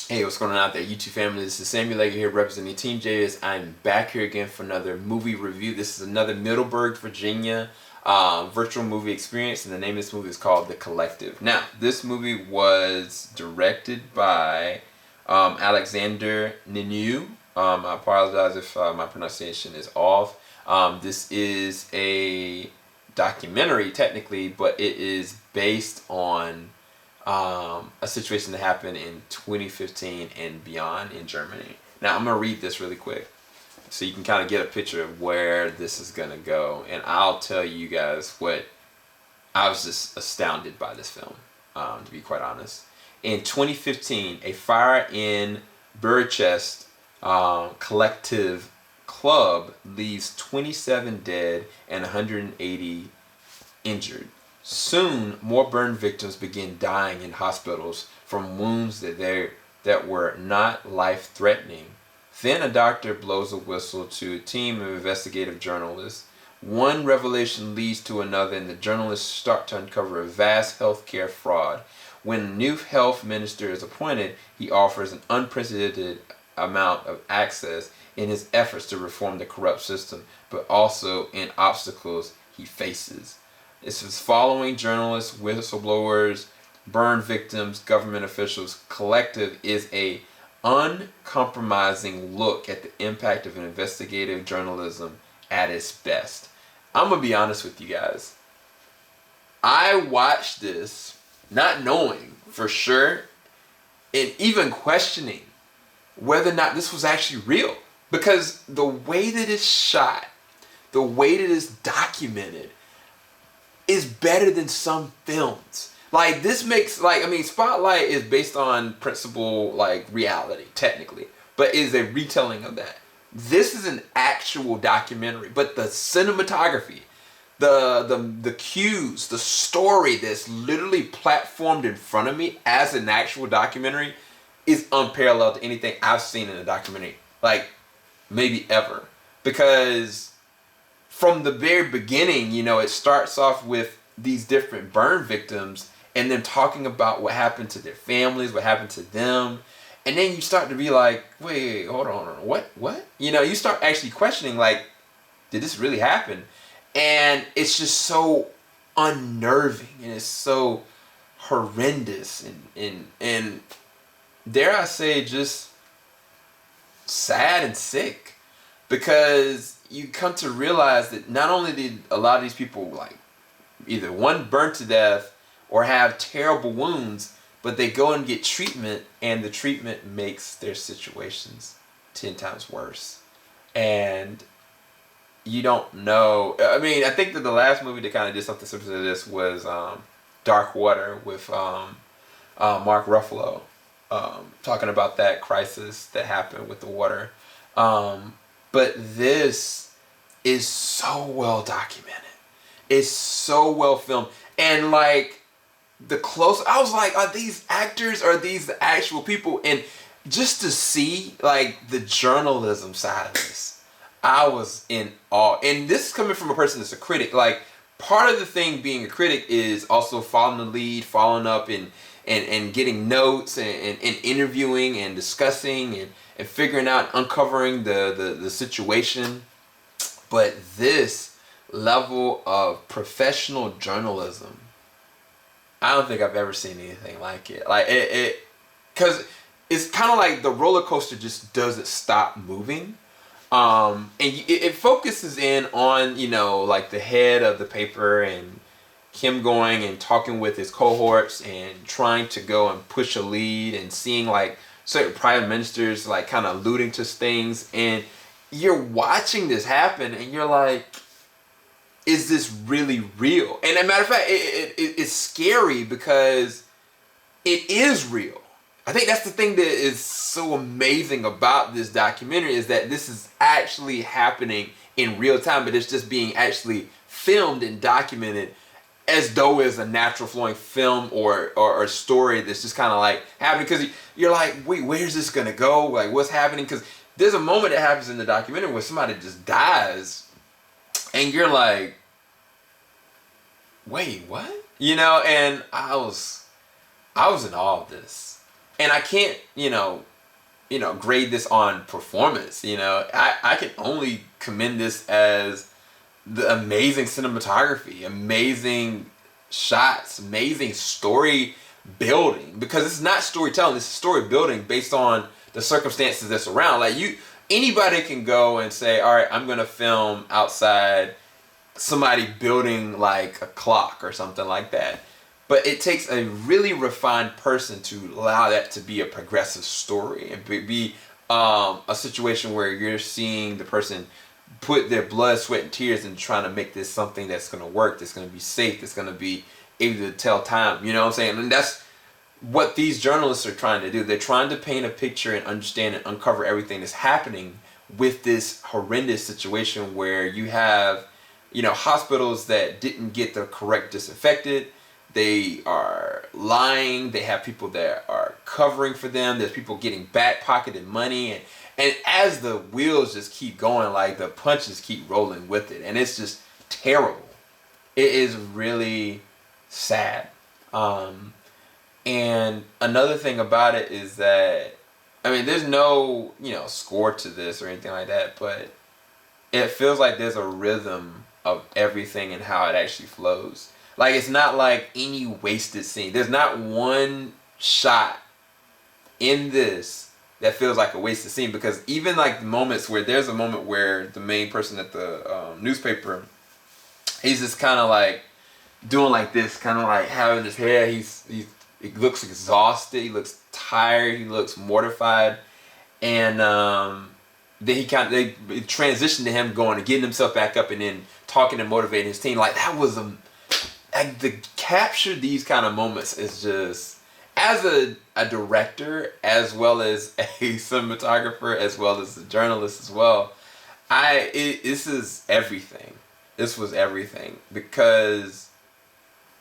Hey, what's going on out there, YouTube family? This is Samuel Lager here representing Team JS. I'm back here again for another movie review. This is another Middleburg, Virginia virtual movie experience, and the name of this movie is called The Colectiv. Now, this movie was directed by Alexander Nanew. I apologize if my pronunciation is off. This is a documentary, technically, but it is based on a situation that happened in 2015 and beyond in Germany. Now, I'm going to read this really quick so you can kind of get a picture of where this is going to go. And I'll tell you guys what I was just astounded by this film, to be quite honest. In 2015, a fire in Bucharest Colectiv club leaves 27 dead and 180 injured. Soon, more burn victims begin dying in hospitals from wounds that were not life-threatening. Then a doctor blows a whistle to a team of investigative journalists. One revelation leads to another, and the journalists start to uncover a vast healthcare fraud. When a new health minister is appointed, he offers an unprecedented amount of access in his efforts to reform the corrupt system, but also in obstacles he faces. This is following journalists, whistleblowers, burn victims, government officials. Colectiv is a uncompromising look at the impact of investigative journalism at its best. I'm going to be honest with you guys. I watched this not knowing for sure and even questioning whether or not this was actually real. Because the way that it's shot, the way that it's documented, is better than some films. Like, this makes, Spotlight is based on principle, reality, technically, but is a retelling of that. This is an actual documentary, but the cinematography, the cues, the story that's literally platformed in front of me as an actual documentary is unparalleled to anything I've seen in a documentary, maybe ever. Because from the very beginning, it starts off with these different burn victims and them talking about what happened to their families, what happened to them. And then you start to be like, wait, hold on, what? You start actually questioning, did this really happen? And it's just so unnerving and it's so horrendous and dare I say, just sad and sick. Because you come to realize that not only did a lot of these people either one burn to death or have terrible wounds, but they go and get treatment and the treatment makes their situations 10 times worse. And you don't know. I mean, I think that the last movie that kind of did something similar to this was Dark Water with Mark Ruffalo, talking about that crisis that happened with the water. But this is so well documented. It's so well filmed. And I was like, are these actors? Are these the actual people? And just to see the journalism side of this, I was in awe. And this is coming from a person that's a critic. Part of the thing being a critic is also following the lead, following up and getting notes and interviewing and discussing and figuring out, uncovering the situation. But this level of professional journalism, I don't think I've ever seen anything like it. Because it's kind of like the roller coaster just doesn't stop moving. And it focuses in on, the head of the paper and him going and talking with his cohorts and trying to go and push a lead and seeing certain prime ministers kind of alluding to things, and you're watching this happen and you're like, is this really real? And as a matter of fact, it's scary because it is real. I think that's the thing that is so amazing about this documentary, is that this is actually happening in real time, but it's just being actually filmed and documented as though it's a natural flowing film or a story that's just kind of happening. Because you're like, wait, where's this gonna go? What's happening? Because there's a moment that happens in the documentary where somebody just dies and you're like, wait, what? And I was in awe of this. And I can't, grade this on performance. I can only commend this as the amazing cinematography, amazing shots, amazing story building, because it's not storytelling, it's story building based on the circumstances that's around. Like, anybody can go and say, all right, I'm gonna film outside somebody building like a clock or something like that, but it takes a really refined person to allow that to be a progressive story and be a situation where you're seeing the person put their blood, sweat, and tears into trying to make this something that's going to work, that's going to be safe, that's going to be able to tell time. You know what I'm saying? And that's what these journalists are trying to do. They're trying to paint a picture and understand and uncover everything that's happening with this horrendous situation where you have, hospitals that didn't get the correct disinfected. They are lying. They have people that are covering for them. There's people getting back-pocketed money. And as the wheels just keep going, like, the punches keep rolling with it. And it's just terrible. It is really sad. And another thing about it is that, there's no, score to this or anything like that, but it feels like there's a rhythm of everything and how it actually flows. Like, it's not like any wasted scene. There's not one shot in this that feels like a wasted scene, because even like the moments where there's a moment where the main person at the newspaper, he's just kind of like doing like this, kind of like having his hair, he looks exhausted, he looks tired, he looks mortified, and then they transitioned to him going and getting himself back up and then talking and motivating his team. Like, that was to capture these kind of moments is just, as a director, as well as a cinematographer, as well as a journalist as well, this is everything. This was everything, because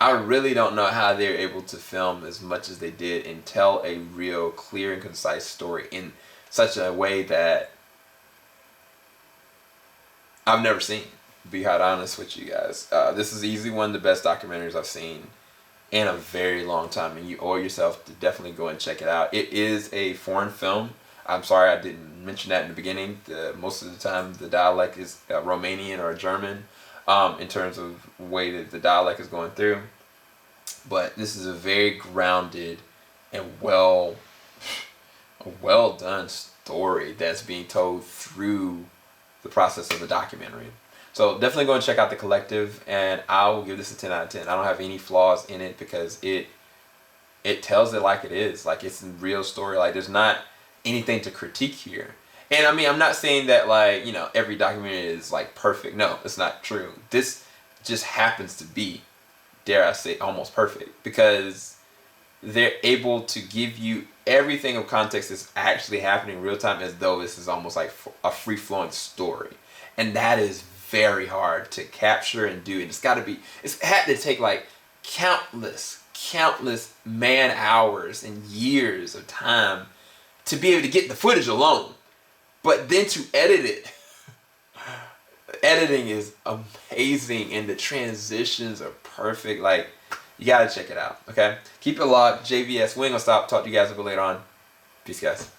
I really don't know how they were able to film as much as they did and tell a real clear and concise story in such a way that I've never seen, to be quite honest with you guys. This is easily one of the best documentaries I've seen in a very long time, and you owe yourself to definitely go and check it out. It is a foreign film. I'm sorry I didn't mention that in the beginning. Most of the time the dialect is Romanian or German, in terms of the way that the dialect is going through. But this is a very grounded and well done story that's being told through the process of the documentary. So definitely go and check out The Colectiv, and I will give this a 10 out of 10. I don't have any flaws in it because it tells it like it is. Like, it's a real story. Like, there's not anything to critique here. And I'm not saying that, like, every documentary is like perfect. No, it's not true. This just happens to be, dare I say, almost perfect, because they're able to give you everything of context that's actually happening in real time, as though this is almost like a free-flowing story. And that is very hard to capture and do. And it's had to take like countless man hours and years of time to be able to get the footage alone. But then to edit it, editing is amazing, and the transitions are perfect. Like, you gotta check it out, okay? Keep it locked. JVS. We ain't gonna stop. Talk to you guys a bit later on. Peace, guys.